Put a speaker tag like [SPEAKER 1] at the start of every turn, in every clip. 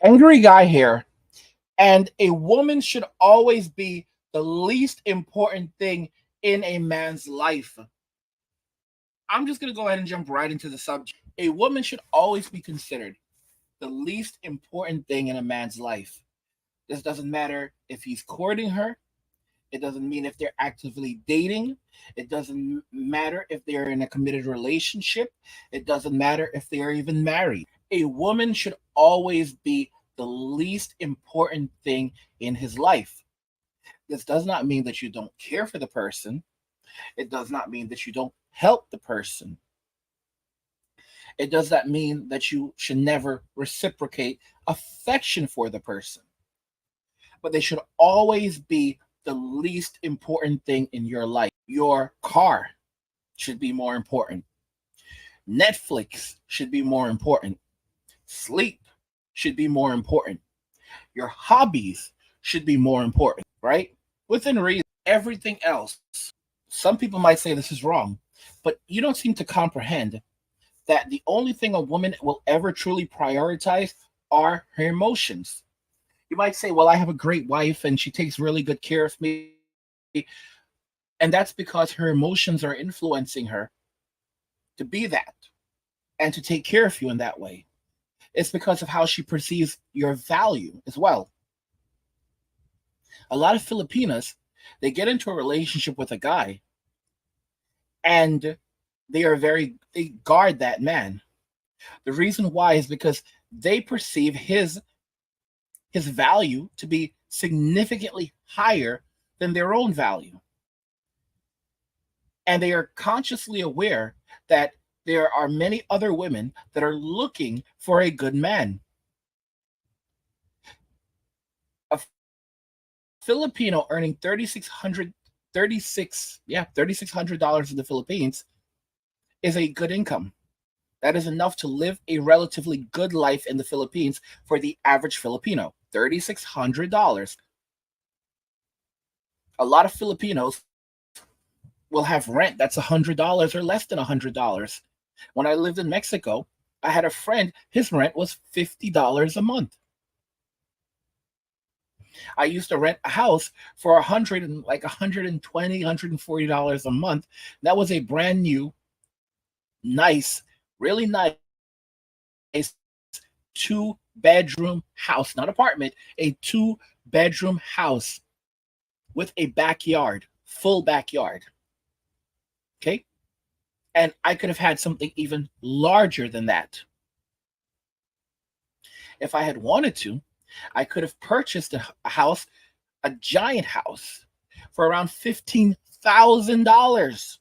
[SPEAKER 1] Angry guy here. And a woman should always be the least important thing in a man's life. I'm just going to go ahead and jump right into the subject. A woman should always be considered the least important thing in a man's life. This doesn't matter if he's courting her. It doesn't mean if they're actively dating. It doesn't matter if they're in a committed relationship. It doesn't matter if they are even married. A woman should always be the least important thing in his life. This does not mean that you don't care for the person. It does not mean that you don't help the person. It does not mean that you should never reciprocate affection for the person. But they should always be the least important thing in your life. Your car should be more important. Netflix should be more important. Sleep should be more important. Your hobbies should be more important, right? Within reason, everything else. Some people might say this is wrong, but you don't seem to comprehend that the only thing a woman will ever truly prioritize are her emotions. You might say, well, I have a great wife and she takes really good care of me. And that's because her emotions are influencing her to be that and to take care of you in that way. It's because of how she perceives your value as well. A lot of Filipinas, they get into a relationship with a guy and they guard that man. The reason why is because they perceive his value to be significantly higher than their own value. And they are consciously aware that there are many other women that are looking for a good man. A Filipino earning $3,600 in the Philippines is a good income. That is enough to live a relatively good life in the Philippines for the average Filipino. $3,600. A lot of Filipinos will have rent that's $100 or less than $100. When I lived in Mexico, I had a friend, his rent was $50 a month. I used to rent a house for $120, $140 a month. That was a brand new, nice, really nice 2-bedroom house, not apartment, a 2-bedroom house with a backyard, full backyard. Okay. And I could have had something even larger than that. If I had wanted to, I could have purchased a house, a giant house, for around $15,000,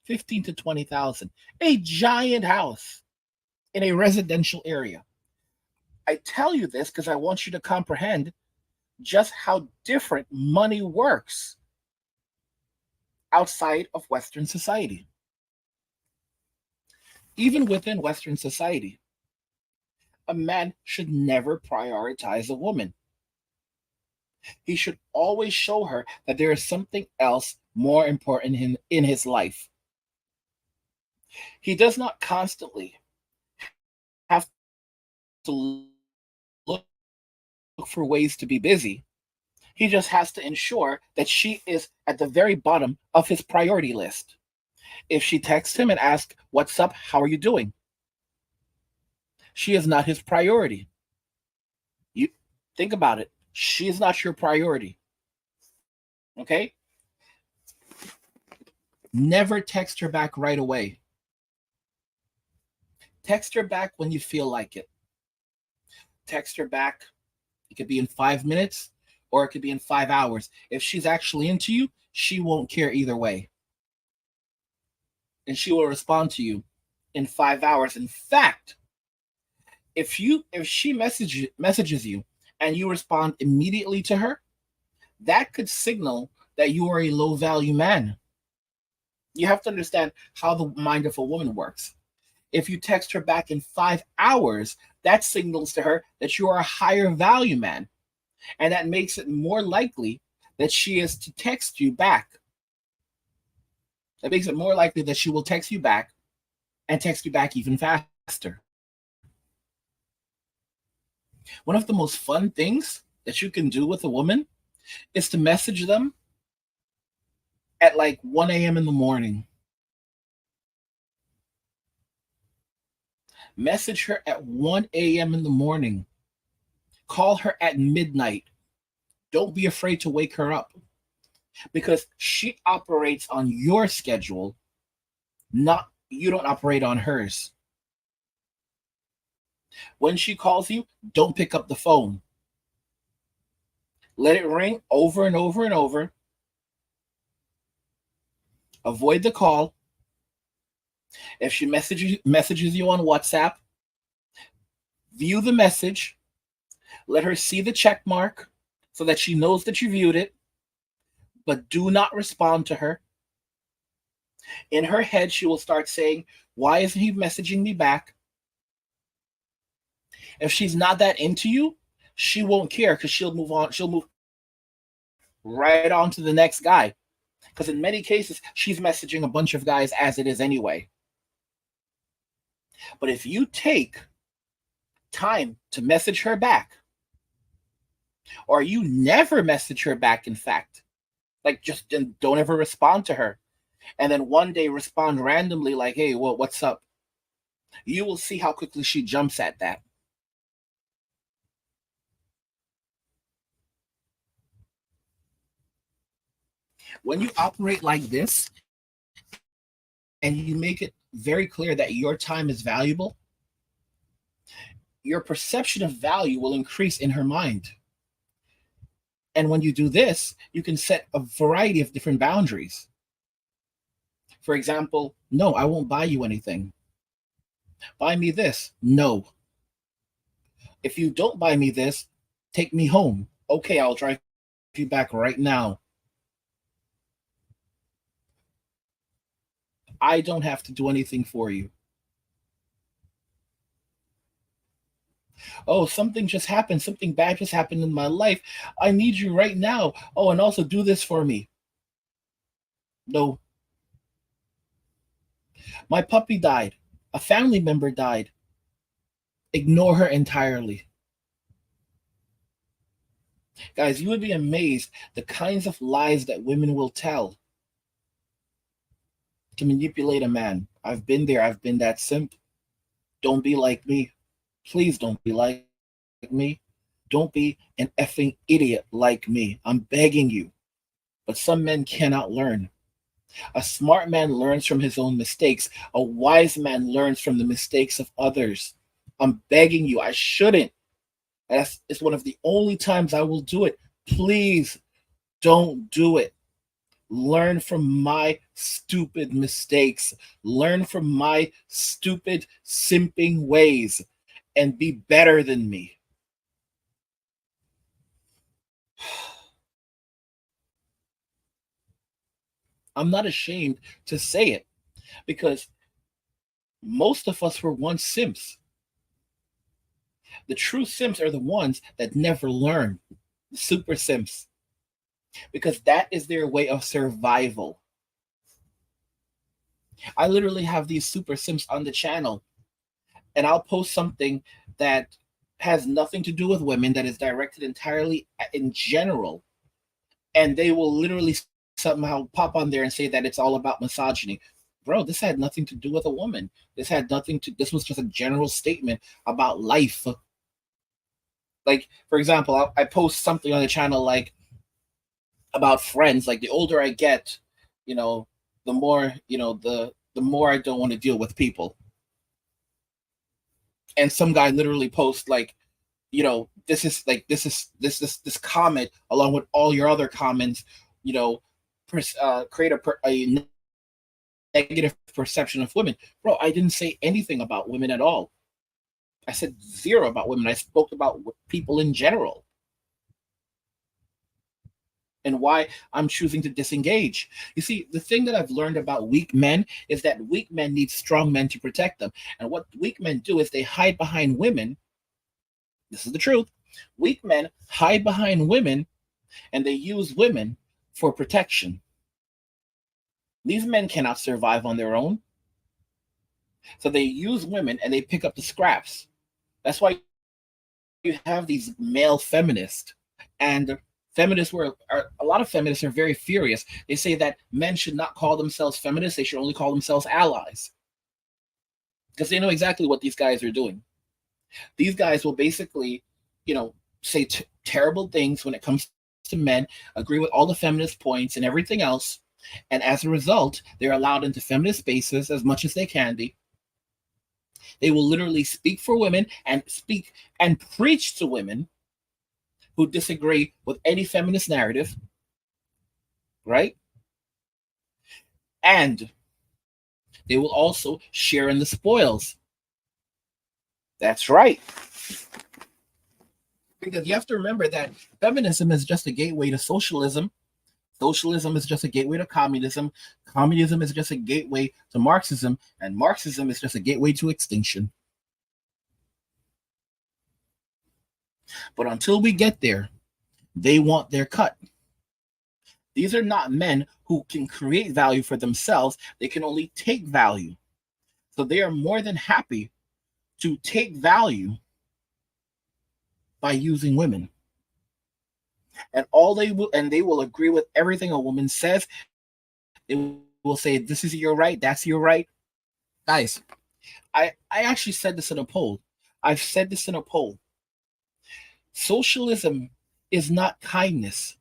[SPEAKER 1] 15 to 20,000, a giant house in a residential area. I tell you this because I want you to comprehend just how different money works outside of Western society. Even within Western society, a man should never prioritize a woman. He should always show her that there is something else more important in his life. He does not constantly have to look for ways to be busy. He just has to ensure that she is at the very bottom of his priority list. If she texts him and asks, "What's up? How are you doing?" she is not his priority. You think about it. She is not your priority. Okay? Never text her back right away. Text her back when you feel like it. Text her back. It could be in 5 minutes or it could be in 5 hours. If she's actually into you, she won't care either way. And she will respond to you in 5 hours. In fact, if she messages you and you respond immediately to her, that could signal that you are a low value man. You have to understand how the mind of a woman works. If you text her back in 5 hours, that signals to her that you are a higher value man. And that makes it more likely that she is to text you back. That makes it more likely that she will text you back and text you back even faster. One of the most fun things that you can do with a woman is to message them at like 1 a.m. in the morning. Message her at 1 a.m. in the morning. Call her at midnight. Don't be afraid to wake her up because she operates on your schedule, not you don't operate on hers. When she calls you, don't pick up the phone. Let it ring over and over and over. Avoid the call. If she messages you on WhatsApp, view the message. Let her see the check mark so that she knows that you viewed it, but do not respond to her. In her head, she will start saying, why isn't he messaging me back? If she's not that into you, she won't care because she'll move on. She'll move right on to the next guy. Because in many cases, she's messaging a bunch of guys as it is anyway. But if you take time to message her back, or you never message her back, in fact, like just don't ever respond to her, and then one day respond randomly like, hey, well, what's up? You will see how quickly she jumps at that. When you operate like this and you make it very clear that your time is valuable, your perception of value will increase in her mind. And when you do this, you can set a variety of different boundaries. For example, no, I won't buy you anything. Buy me this. No. If you don't buy me this, take me home. Okay, I'll drive you back right now. I don't have to do anything for you. Oh, something just happened. Something bad just happened in my life. I need you right now. Oh, and also do this for me. No. My puppy died. A family member died. Ignore her entirely. Guys, you would be amazed the kinds of lies that women will tell to manipulate a man. I've been there. I've been that simp. Don't be like me. Please don't be like me. Don't be an effing idiot like me. I'm begging you. But some men cannot learn. A smart man learns from his own mistakes. A wise man learns from the mistakes of others. I'm begging you. I shouldn't. It's one of the only times I will do it. Please don't do it. Learn from my stupid mistakes. Learn from my stupid simping ways and be better than me. I'm not ashamed to say it because most of us were once simps. The true simps are the ones that never learn, the super simps, because that is their way of survival. I literally have these super simps on the channel, and I'll post something that has nothing to do with women, that is directed entirely in general, and they will literally somehow pop on there and say that it's all about misogyny. Bro, this had nothing to do with a woman. This was just a general statement about life. Like, for example, I post something on the channel like about friends. Like, the older I get, you know, the more, the more I don't want to deal with people. And some guy literally posts like, this comment along with all your other comments, create a negative perception of women. Bro, I didn't say anything about women at all. I said zero about women. I spoke about people in general and why I'm choosing to disengage. You see, the thing that I've learned about weak men is that weak men need strong men to protect them. And what weak men do is they hide behind women. This is the truth. Weak men hide behind women and they use women for protection. These men cannot survive on their own. So they use women and they pick up the scraps. That's why you have these male feminists, and feminists a lot of feminists are very furious. They say that men should not call themselves feminists; they should only call themselves allies, because they know exactly what these guys are doing. These guys will basically, you know, say terrible things when it comes to men, agree with all the feminist points and everything else, and as a result, they're allowed into feminist spaces as much as they can be. They will literally speak for women and speak and preach to women who disagree with any feminist narrative, right? And they will also share in the spoils. That's right. Because you have to remember that feminism is just a gateway to socialism. Socialism is just a gateway to communism. Communism is just a gateway to Marxism. And Marxism is just a gateway to extinction. But until we get there, they want their cut. These are not men who can create value for themselves. They can only take value. So they are more than happy to take value by using women. And they will agree with everything a woman says. They will say, this is your right, that's your right. Guys, I actually said this in a poll. I've said this in a poll. Socialism is not kindness.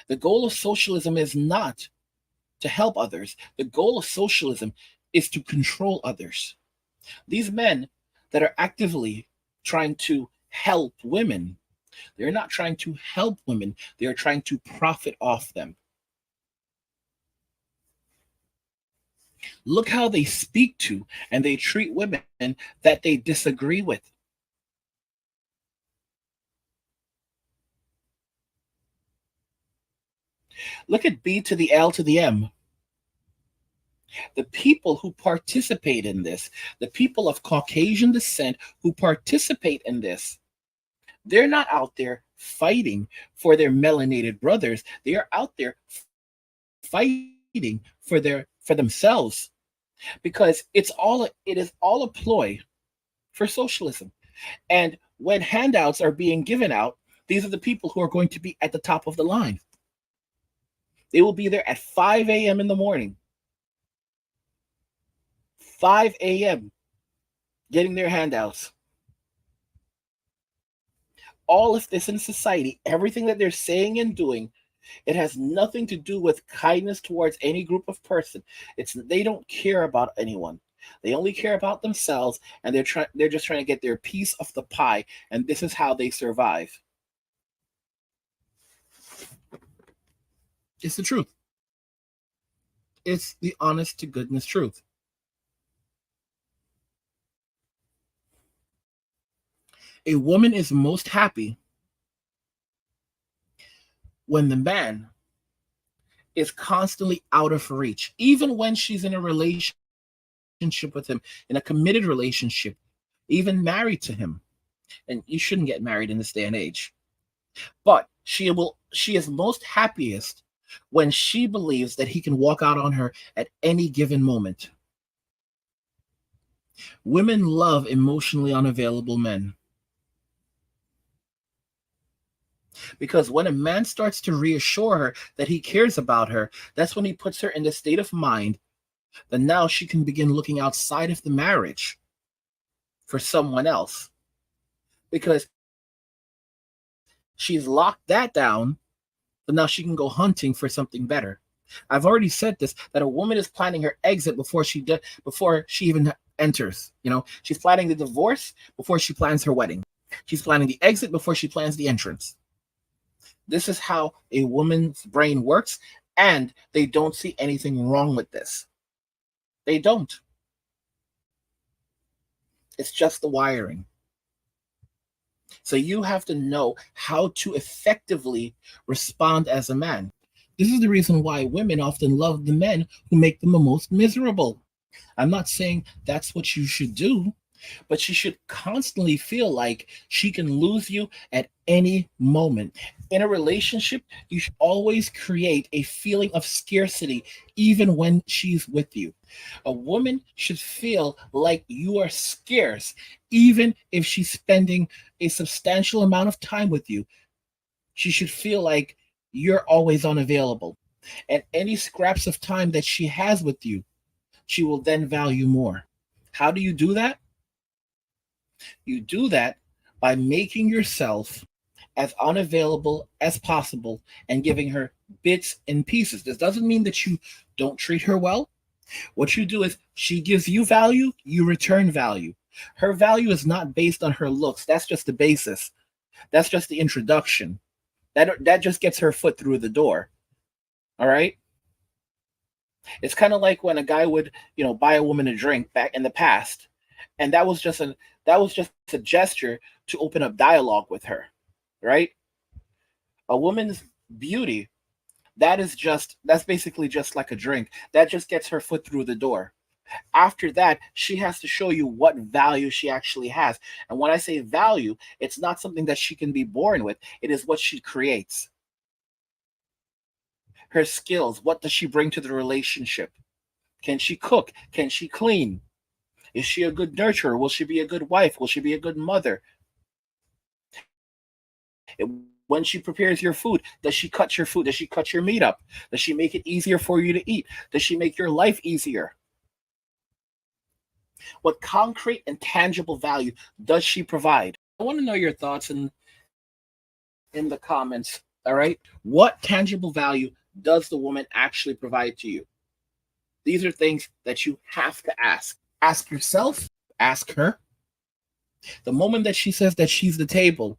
[SPEAKER 1] The goal of socialism is not to help others. The goal of socialism is to control others. These men that are actively trying to help women, they're not trying to help women. They are trying to profit off them. Look how they speak to and they treat women that they disagree with. Look at B to the L to the M. The people who participate in this, the people of Caucasian descent who participate in this, they're not out there fighting for their melanated brothers. They are out there fighting for themselves, because it is all a ploy for socialism. And when handouts are being given out, these are the people who are going to be at the top of the line. They will be there at 5 a.m. in the morning. 5 a.m. getting their handouts. All of this in society, everything that they're saying and doing, it has nothing to do with kindness towards any group of person. They don't care about anyone. They only care about themselves, and they're just trying to get their piece of the pie, and this is how they survive. It's the truth. It's the honest to goodness truth. A woman is most happy when the man is constantly out of reach, even when she's in a relationship with him, in a committed relationship, even married to him. And you shouldn't get married in this day and age. But she is most happiest when she believes that he can walk out on her at any given moment. Women love emotionally unavailable men. Because when a man starts to reassure her that he cares about her, that's when he puts her in the state of mind that now she can begin looking outside of the marriage for someone else. Because she's locked that down, but now she can go hunting for something better. I've already said this, that a woman is planning her exit before she even enters. She's planning the divorce before she plans her wedding. She's planning the exit before she plans the entrance. This is how a woman's brain works, and they don't see anything wrong with this. They don't. It's just the wiring. So you have to know how to effectively respond as a man. This is the reason why women often love the men who make them the most miserable. I'm not saying that's what you should do. but she should constantly feel like she can lose you at any moment. In a relationship, you should always create a feeling of scarcity, even when she's with you. A woman should feel like you are scarce, even if she's spending a substantial amount of time with you. She should feel like you're always unavailable. And any scraps of time that she has with you, she will then value more. How do you do that? You do that by making yourself as unavailable as possible and giving her bits and pieces. This doesn't mean that you don't treat her well. What you do is she gives you value, you return value. Her value is not based on her looks. That's just the basis. That's just the introduction. That just gets her foot through the door. All right? It's kind of like when a guy would, buy a woman a drink back in the past, and that was just a gesture to open up dialogue with her, right? A woman's beauty, that's basically just like a drink. That just gets her foot through the door. After that, she has to show you what value she actually has. And when I say value, it's not something that she can be born with. It is what she creates. Her skills, what does she bring to the relationship? Can she cook? Can she clean? Is she a good nurturer? Will she be a good wife? Will she be a good mother? When she prepares your food, does she cut your food? Does she cut your meat up? Does she make it easier for you to eat? Does she make your life easier? What concrete and tangible value does she provide? I want to know your thoughts in the comments. All right. What tangible value does the woman actually provide to you? These are things that you have to ask. Ask yourself, ask her. The moment that she says that she's the table,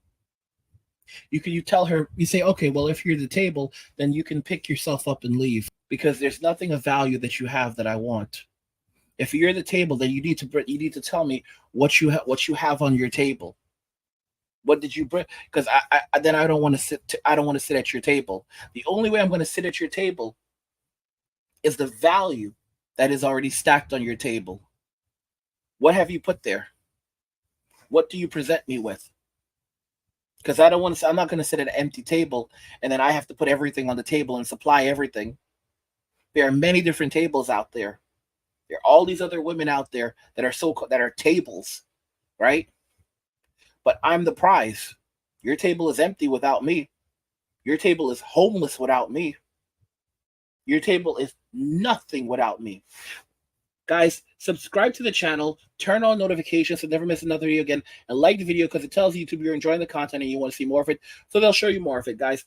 [SPEAKER 1] you tell her, you say, okay, well, if you're the table, then you can pick yourself up and leave, because there's nothing of value that you have that I want. If you're the table, then you need to tell me what you have on your table. What did you bring? Because then I don't want to sit. I don't want to sit at your table. The only way I'm going to sit at your table is the value that is already stacked on your table. What have you put there? What do you present me with? Because I don't want to. I'm not going to sit at an empty table and then I have to put everything on the table and supply everything. There are many different tables out there. There are all these other women out there that are tables, right? But I'm the prize. Your table is empty without me. Your table is homeless without me. Your table is nothing without me. Guys, subscribe to the channel, turn on notifications so never miss another video again, and like the video because it tells YouTube you're enjoying the content and you want to see more of it, so they'll show you more of it, guys.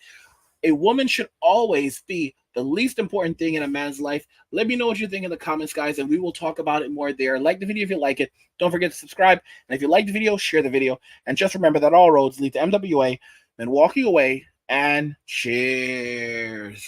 [SPEAKER 1] A woman should always be the least important thing in a man's life. Let me know what you think in the comments, guys, and we will talk about it more there. Like the video if you like it. Don't forget to subscribe. And if you like the video, share the video. And just remember that all roads lead to MWA. And walking away, and cheers.